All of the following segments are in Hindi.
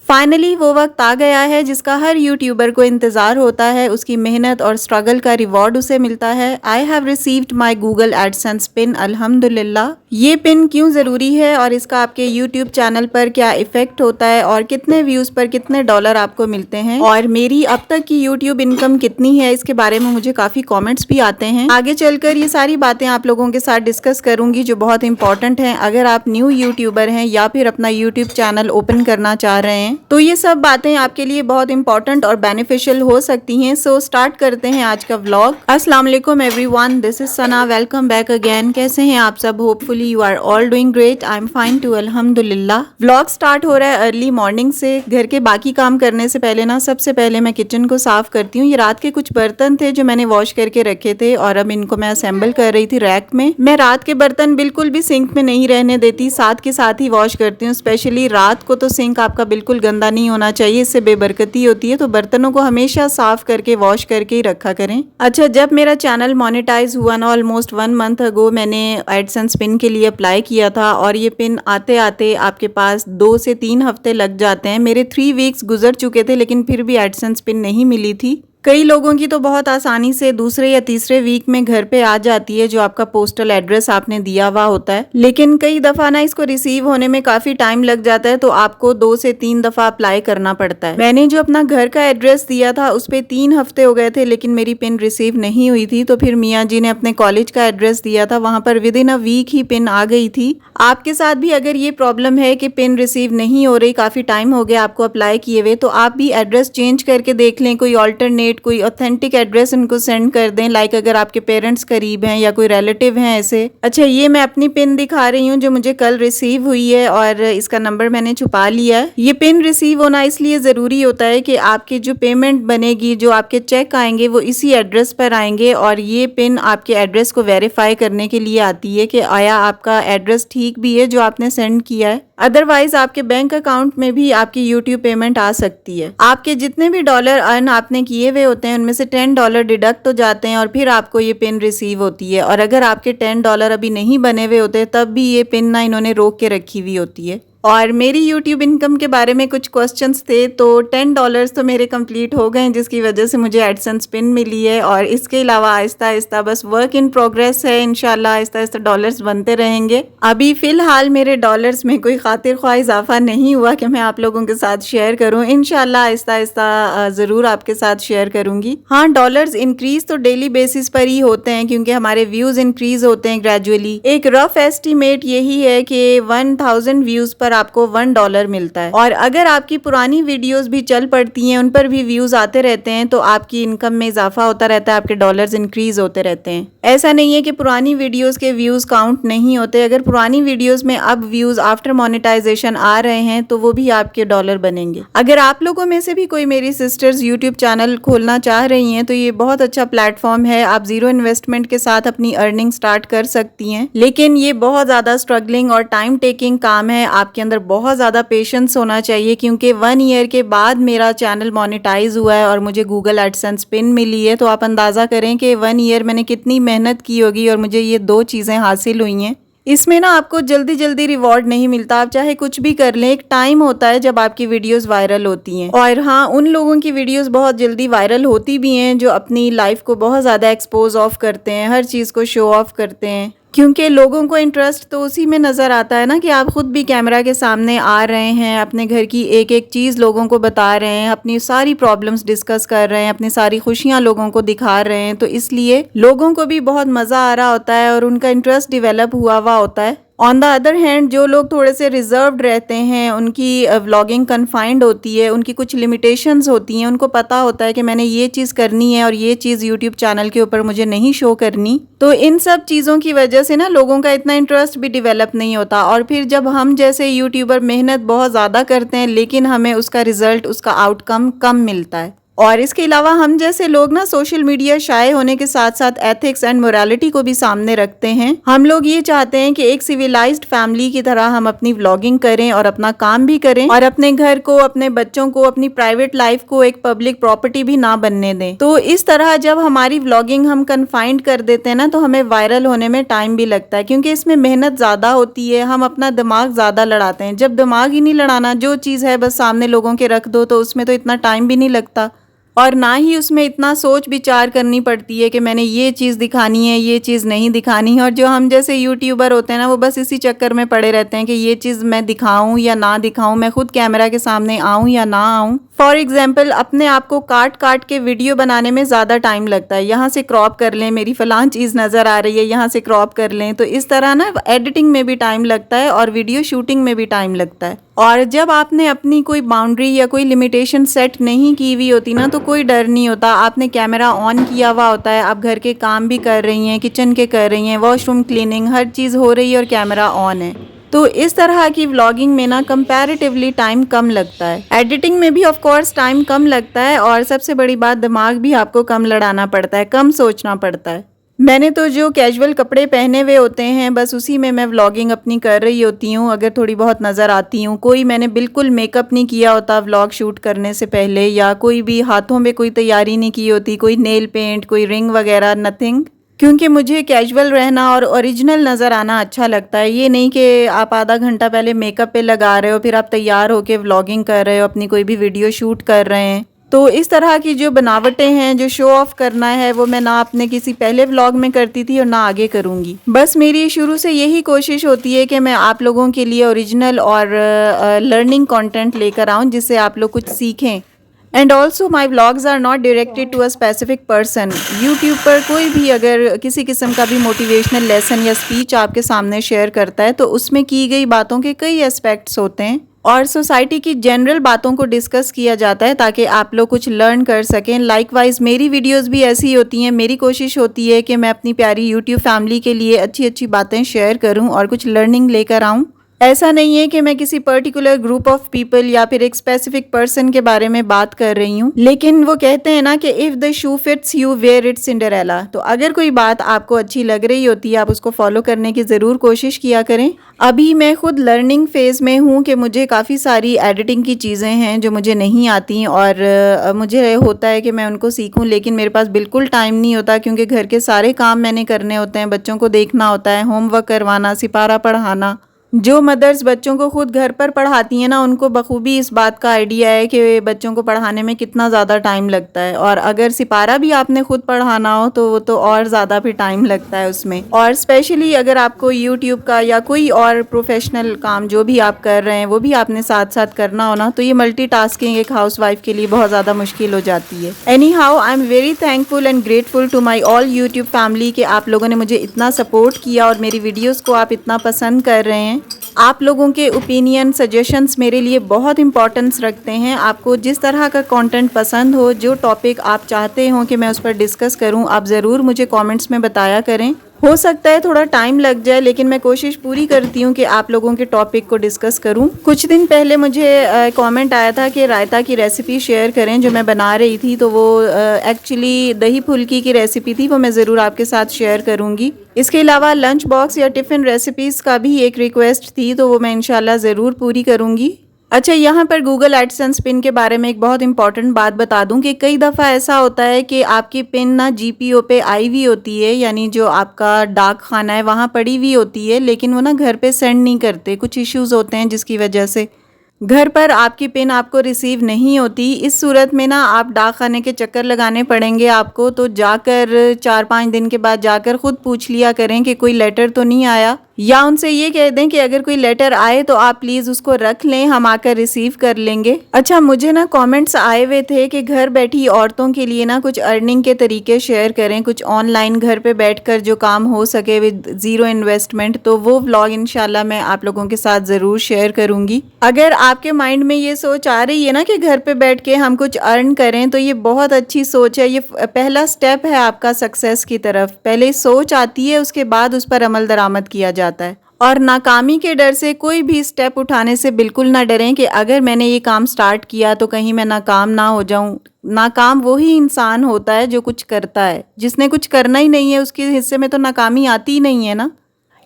फाइनली वो वक्त आ गया है जिसका हर यूट्यूबर को इंतज़ार होता है। उसकी मेहनत और स्ट्रगल का रिवॉर्ड उसे मिलता है। I have received my Google AdSense pin अल्हम्दुलिल्लाह। ये पिन क्यों ज़रूरी है और इसका आपके यूट्यूब चैनल पर क्या इफ़ेक्ट होता है और कितने व्यूज़ पर कितने डॉलर आपको मिलते हैं और मेरी अब तक की यूट्यूब इनकम कितनी है, इसके बारे में मुझे काफ़ी कॉमेंट्स भी आते हैं। आगे चलकर ये सारी बातें आप लोगों के साथ डिस्कस करूंगी जो बहुत इंपॉर्टेंट हैं अगर आप न्यू यूट्यूबर हैं या फिर अपना यूट्यूब चैनल ओपन करना चाह रहे हैं। तो ये सब बातें आपके लिए बहुत इंपॉर्टेंट और बेनिफिशियल हो सकती हैं। सो स्टार्ट करते हैं आज का व्लॉग। अस्सलाम वालेकुम everyone, this is Sana, welcome back again. कैसे हैं आप सब? Hopefully you are all doing great. I am fine too अल्हम्दुलिल्लाह। व्लॉग स्टार्ट हो रहा है अर्ली मॉर्निंग से। घर के बाकी काम करने से पहले ना सबसे पहले मैं किचन को साफ करती हूँ। ये रात के कुछ बर्तन थे जो मैंने वॉश करके रखे थे और अब इनको मैं असेंबल कर रही थी रैक में। मैं रात के बर्तन बिल्कुल भी सिंक में नहीं रहने देती, साथ के साथ ही वॉश करती हूँ। स्पेशली रात को तो सिंक आपका बिल्कुल गंदा नहीं होना चाहिए, इससे बेबरकती होती है। तो बर्तनों को हमेशा साफ करके वॉश करके ही रखा करें। अच्छा, जब मेरा चैनल मोनेटाइज हुआ ना ऑलमोस्ट 1 मंथ अगो, मैंने एडसेंस पिन के लिए अप्लाई किया था और ये पिन आते आते आपके पास 2 से 3 हफ्ते लग जाते हैं। मेरे 3 वीक्स गुजर चुके थे लेकिन फिर भी एडसेंस पिन नहीं मिली थी। कई लोगों की तो बहुत आसानी से दूसरे या तीसरे वीक में घर पे आ जाती है जो आपका पोस्टल एड्रेस आपने दिया हुआ होता है, लेकिन कई दफा ना इसको रिसीव होने में काफी टाइम लग जाता है। तो आपको 2 से 3 दफा अप्लाई करना पड़ता है। मैंने जो अपना घर का एड्रेस दिया था उस पे 3 हफ्ते हो गए थे लेकिन मेरी पिन रिसीव नहीं हुई थी। तो फिर मियाँ जी ने अपने कॉलेज का एड्रेस दिया था, वहां पर विद इन अ वीक ही पिन आ गई थी। आपके साथ भी अगर ये प्रॉब्लम है कि पिन रिसीव नहीं हो रही, काफी टाइम हो गया आपको अप्लाई किए हुए, तो आप भी एड्रेस चेंज करके देख लें। कोई ऑल्टरनेट कोई ऑथेंटिक एड्रेस उनको सेंड कर दें, लाइक अगर आपके पेरेंट्स करीब हैं या कोई रिलेटिव हैं ऐसे। अच्छा, ये मैं अपनी पिन दिखा रही हूँ जो मुझे कल रिसीव हुई है और इसका नंबर मैंने छुपा लिया है। ये पिन रिसीव होना इसलिए जरूरी होता है कि आपकी जो पेमेंट बनेगी, जो आपके चेक आएंगे वो इसी एड्रेस पर आएंगे और ये पिन आपके एड्रेस को वेरीफाई करने के लिए आती है कि आया आपका एड्रेस ठीक भी है जो आपने सेंड किया है। अदरवाइज आपके बैंक अकाउंट में भी आपकी यूट्यूब पेमेंट आ सकती है। आपके जितने भी डॉलर अर्न आपने किए हुए होते हैं उनमें से $10 डिडक्ट हो जाते हैं और फिर आपको ये पिन रिसीव होती है। और अगर आपके $10 अभी नहीं बने हुए होते तब भी ये पिन ना इन्होंने रोक के रखी हुई होती है। और मेरी यूट्यूब इनकम के बारे में कुछ क्वेश्चंस थे, तो $10 तो मेरे कंप्लीट हो गए जिसकी वजह से मुझे एडसेंस पिन मिली है। और इसके अलावा आहिस्ता आहिस्ता बस वर्क इन प्रोग्रेस है, इंशाल्लाह आहिस्ता आहिस्ता डॉलर्स बनते रहेंगे। अभी फिलहाल मेरे डॉलर्स में कोई खातिर ख्वाह इजाफा नहीं हुआ कि मैं आप लोगों के साथ शेयर करूं। इंशाल्लाह आहिस्ता आहिस्ता जरूर आपके साथ शेयर करूंगी। हाँ, डॉलर्स इंक्रीज तो डेली बेसिस पर ही होते हैं क्योंकि हमारे व्यूज इंक्रीज होते हैं ग्रेजुअली। एक रफ एस्टिमेट यही है कि 1000 व्यूज पर आपको $1 मिलता है। और अगर आपकी पुरानी वीडियोस भी चल पड़ती हैं, उन पर भी व्यूज आते रहते हैं, तो आपकी इनकम में इजाफा होता रहता है, आपके डॉलर्स इंक्रीज होते रहते हैं। ऐसा नहीं है कि पुरानी वीडियोस के व्यूज काउंट नहीं होते। अगर पुरानी वीडियोस में अब व्यूज आफ्टर मोनेटाइजेशन आ रहे हैं तो वो भी आपके डॉलर बनेंगे। अगर आप लोगों में से भी कोई मेरी सिस्टर्स यूट्यूब चैनल खोलना चाह रही हैं तो ये बहुत अच्छा प्लेटफॉर्म है। आप जीरो इन्वेस्टमेंट के साथ अपनी अर्निंग स्टार्ट कर सकती हैं, लेकिन ये बहुत ज्यादा स्ट्रगलिंग और टाइम टेकिंग काम है। आपके अंदर बहुत ज्यादा पेशेंस होना चाहिए क्योंकि 1 ईयर के बाद मेरा चैनल मोनेटाइज हुआ है और मुझे गूगल एडसेंस पिन मिली है। तो आप अंदाजा करें कि 1 ईयर मैंने कितनी मेहनत की होगी और मुझे ये 2 चीजें हासिल हुई हैं। इसमें ना आपको जल्दी जल्दी रिवॉर्ड नहीं मिलता, आप चाहे कुछ भी कर लें, एक टाइम होता है जब आपकी वीडियोस वायरल होती हैं। और हाँ, उन लोगों की वीडियोस बहुत जल्दी वायरल होती भी हैं जो अपनी लाइफ को बहुत ज्यादा एक्सपोज ऑफ करते हैं, हर चीज को शो ऑफ करते हैं, क्योंकि लोगों को इंटरेस्ट तो उसी में नजर आता है ना कि आप खुद भी कैमरा के सामने आ रहे हैं, अपने घर की एक एक चीज लोगों को बता रहे हैं, अपनी सारी प्रॉब्लम्स डिस्कस कर रहे हैं, अपनी सारी खुशियां लोगों को दिखा रहे हैं। तो इसलिए लोगों को भी बहुत मजा आ रहा होता है और उनका इंटरेस्ट डेवलप हुआ हुआ होता है। ऑन द अदर हैंड जो लोग थोड़े से रिजर्व्ड रहते हैं, उनकी व्लॉगिंग कन्फाइंड होती है, उनकी कुछ लिमिटेशंस होती हैं, उनको पता होता है कि मैंने ये चीज़ करनी है और ये चीज़ यूट्यूब चैनल के ऊपर मुझे नहीं शो करनी। तो इन सब चीज़ों की वजह से ना लोगों का इतना इंटरेस्ट भी डेवलप नहीं होता। और फिर जब हम जैसे यूट्यूबर मेहनत बहुत ज़्यादा करते हैं लेकिन हमें उसका रिजल्ट, उसका आउटकम कम मिलता है। और इसके अलावा हम जैसे लोग ना सोशल मीडिया शाये होने के साथ साथ एथिक्स एंड मोरालिटी को भी सामने रखते हैं। हम लोग ये चाहते हैं कि एक सिविलाइज्ड फैमिली की तरह हम अपनी व्लॉगिंग करें और अपना काम भी करें और अपने घर को, अपने बच्चों को, अपनी प्राइवेट लाइफ को एक पब्लिक प्रॉपर्टी भी ना बनने दें। तो इस तरह जब हमारी व्लॉगिंग हम कन्फाइंड कर देते हैं ना, तो हमें वायरल होने में टाइम भी लगता है, क्योंकि इसमें मेहनत ज्यादा होती है, हम अपना दिमाग ज्यादा लड़ाते हैं। जब दिमाग ही नहीं लड़ाना, जो चीज है बस सामने लोगों के रख दो, तो उसमें तो इतना टाइम भी नहीं लगता और ना ही उसमें इतना सोच विचार करनी पड़ती है कि मैंने ये चीज़ दिखानी है, ये चीज़ नहीं दिखानी है। और जो हम जैसे यूट्यूबर होते हैं ना, वो बस इसी चक्कर में पड़े रहते हैं कि ये चीज़ मैं दिखाऊं या ना दिखाऊं, मैं खुद कैमरा के सामने आऊं या ना आऊं। फॉर एग्जाम्पल, अपने आप को काट काट के वीडियो बनाने में ज़्यादा टाइम लगता है। यहाँ से क्रॉप कर लें, मेरी फलां चीज़ नज़र आ रही है, यहाँ से क्रॉप कर लें। तो इस तरह ना एडिटिंग में भी टाइम लगता है और वीडियो शूटिंग में भी टाइम लगता है। और जब आपने अपनी कोई बाउंड्री या कोई लिमिटेशन सेट नहीं की हुई होती ना, तो कोई डर नहीं होता। आपने कैमरा ऑन किया हुआ होता है, आप घर के काम भी कर रही हैं, किचन के कर रही हैं, वॉशरूम क्लीनिंग, हर चीज़ हो रही है और कैमरा ऑन है। तो इस तरह की व्लॉगिंग में ना कंपैरेटिवली टाइम कम लगता है। एडिटिंग में भी ऑफ कोर्स टाइम कम लगता है और सबसे बड़ी बात, दिमाग भी आपको कम लड़ाना पड़ता है, कम सोचना पड़ता है। मैंने तो जो कैजुअल कपड़े पहने हुए होते हैं बस उसी में मैं व्लॉगिंग अपनी कर रही होती हूँ, अगर थोड़ी बहुत नज़र आती हूँ। कोई मैंने बिल्कुल मेकअप नहीं किया होता व्लॉग शूट करने से पहले, या कोई भी हाथों में कोई तैयारी नहीं की होती, कोई नेल पेंट, कोई रिंग वगैरह, नथिंग। क्योंकि मुझे कैजुअल रहना और ओरिजिनल नज़र आना अच्छा लगता है। ये नहीं कि आप आधा घंटा पहले मेकअप पे लगा रहे हो, फिर आप तैयार होके व्लॉगिंग कर रहे हो, अपनी कोई भी वीडियो शूट कर रहे हैं। तो इस तरह की जो बनावटें हैं, जो शो ऑफ करना है, वो मैं ना अपने किसी पहले व्लॉग में करती थी और ना आगे करूँगी। बस मेरी शुरू से यही कोशिश होती है कि मैं आप लोगों के लिए ओरिजिनल और लर्निंग कंटेंट लेकर आऊँ, जिससे आप लोग कुछ सीखें। And also my vlogs are not directed to a specific person. YouTube पर कोई भी अगर किसी किस्म का भी मोटिवेशनल लेसन या स्पीच आपके सामने शेयर करता है, तो उसमें की गई बातों के कई एस्पेक्ट्स होते हैं और सोसाइटी की जनरल बातों को डिस्कस किया जाता है ताकि आप लोग कुछ लर्न कर सकें। लाइकवाइज मेरी वीडियोस भी ऐसी होती हैं। मेरी कोशिश होती है कि मैं अपनी प्यारी यूट्यूब फैमिली के लिए अच्छी अच्छी बातें शेयर करूं और कुछ लर्निंग लेकर आऊं। ऐसा नहीं है कि मैं किसी पर्टिकुलर ग्रुप ऑफ पीपल या फिर एक स्पेसिफिक पर्सन के बारे में बात कर रही हूँ, लेकिन वो कहते हैं ना कि if the shoe fits you wear it's Cinderella. तो अगर कोई बात आपको अच्छी लग रही होती है, आप उसको फॉलो करने की ज़रूर कोशिश किया करें। अभी मैं खुद लर्निंग फेज़ में हूँ कि मुझे काफ़ी सारी एडिटिंग की चीज़ें हैं जो मुझे नहीं आती और मुझे होता है कि मैं उनको सीखूँ, लेकिन मेरे पास बिल्कुल टाइम नहीं होता क्योंकि घर के सारे काम मैंने करने होते हैं, बच्चों को देखना होता है, होमवर्क करवाना, सिपारा पढ़ाना। जो मदर्स बच्चों को खुद घर पर पढ़ाती हैं ना, उनको बखूबी इस बात का आइडिया है कि बच्चों को पढ़ाने में कितना ज़्यादा टाइम लगता है। और अगर सिपारा भी आपने खुद पढ़ाना हो तो वो तो और ज़्यादा भी टाइम लगता है उसमें। और स्पेशली अगर आपको यूट्यूब का या कोई और प्रोफेशनल काम जो भी आप कर रहे हैं वो भी आपने साथ साथ करना हो ना, तो ये मल्टीटास्किंग एक हाउसवाइफ के लिए बहुत ज़्यादा मुश्किल हो जाती है। Anyhow, I am very thankful and grateful to my all YouTube family कि आप लोगों ने मुझे इतना सपोर्ट किया और मेरी वीडियोज़ को आप इतना पसंद कर रहे हैं। आप लोगों के ओपिनियन, सजेशंस मेरे लिए बहुत इंपॉर्टेंस रखते हैं। आपको जिस तरह का कंटेंट पसंद हो, जो टॉपिक आप चाहते हो कि मैं उस पर डिस्कस करूं, आप ज़रूर मुझे कमेंट्स में बताया करें। हो सकता है थोड़ा टाइम लग जाए, लेकिन मैं कोशिश पूरी करती हूँ कि आप लोगों के टॉपिक को डिस्कस करूँ। कुछ दिन पहले मुझे कमेंट आया था कि रायता की रेसिपी शेयर करें जो मैं बना रही थी, तो वो एक्चुअली दही फुल्की की रेसिपी थी, वो मैं ज़रूर आपके साथ शेयर करूँगी। इसके अलावा लंच बॉक्स या टिफ़िन रेसिपीज़ का भी एक रिक्वेस्ट थी, तो वो मैं इंशाल्लाह ज़रूर पूरी करूँगी। अच्छा, यहाँ पर गूगल एडसेंस पिन के बारे में एक बहुत इंपॉर्टेंट बात बता दूं कि कई दफ़ा ऐसा होता है कि आपकी पिन ना जीपीओ पे आई हुई होती है, यानी जो आपका डाक खाना है वहाँ पड़ी हुई होती है, लेकिन वो ना घर पे सेंड नहीं करते। कुछ इश्यूज़ होते हैं जिसकी वजह से घर पर आपकी पिन आपको रिसीव नहीं होती। इस सूरत में ना आप डाक खाने के चक्कर लगाने पड़ेंगे आपको, तो जाकर 4-5 दिन के बाद जाकर खुद पूछ लिया करें कि कोई लेटर तो नहीं आया, या उनसे ये कह दें कि अगर कोई लेटर आए तो आप प्लीज़ उसको रख लें, हम आकर रिसीव कर लेंगे। अच्छा, मुझे ना कमेंट्स आए हुए थे कि घर बैठी औरतों के लिए ना कुछ अर्निंग के तरीके शेयर करें, कुछ ऑनलाइन घर पे बैठकर जो काम हो सके विद ज़ीरो इन्वेस्टमेंट। तो वो व्लॉग इंशाल्लाह मैं आप लोगों के साथ ज़रूर शेयर करूँगी। अगर आपके माइंड में ये सोच आ रही है ना कि घर पे बैठ के हम कुछ अर्न करें, तो ये बहुत अच्छी सोच है। ये पहला स्टेप है आपका सक्सेस की तरफ। पहले सोच आती है, उसके बाद उस पर अमल दरामद किया जाता है। और नाकामी के डर से कोई भी स्टेप उठाने से बिल्कुल ना डरें कि अगर मैंने ये काम स्टार्ट किया तो कहीं मैं नाकाम ना हो जाऊं। नाकाम वही इंसान होता है जो कुछ करता है, जिसने कुछ करना ही नहीं है उसके हिस्से में तो नाकामी आती ही नहीं है ना।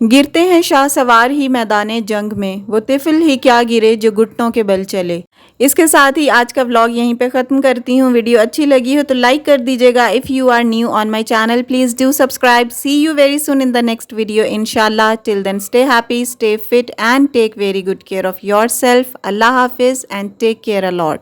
गिरते हैं शाह सवार ही मैदाने जंग में, वो तिफिल ही क्या गिरे जो घुटनों के बल चले। इसके साथ ही आज का व्लॉग यहीं पे ख़त्म करती हूँ। वीडियो अच्छी लगी हो तो लाइक कर दीजिएगा। If you are new on my channel please do subscribe. See you very soon in the next video इंशाल्लाह। Till then stay happy, stay fit and take very good care of your self. अल्लाह हाफिज़ and take care a lot.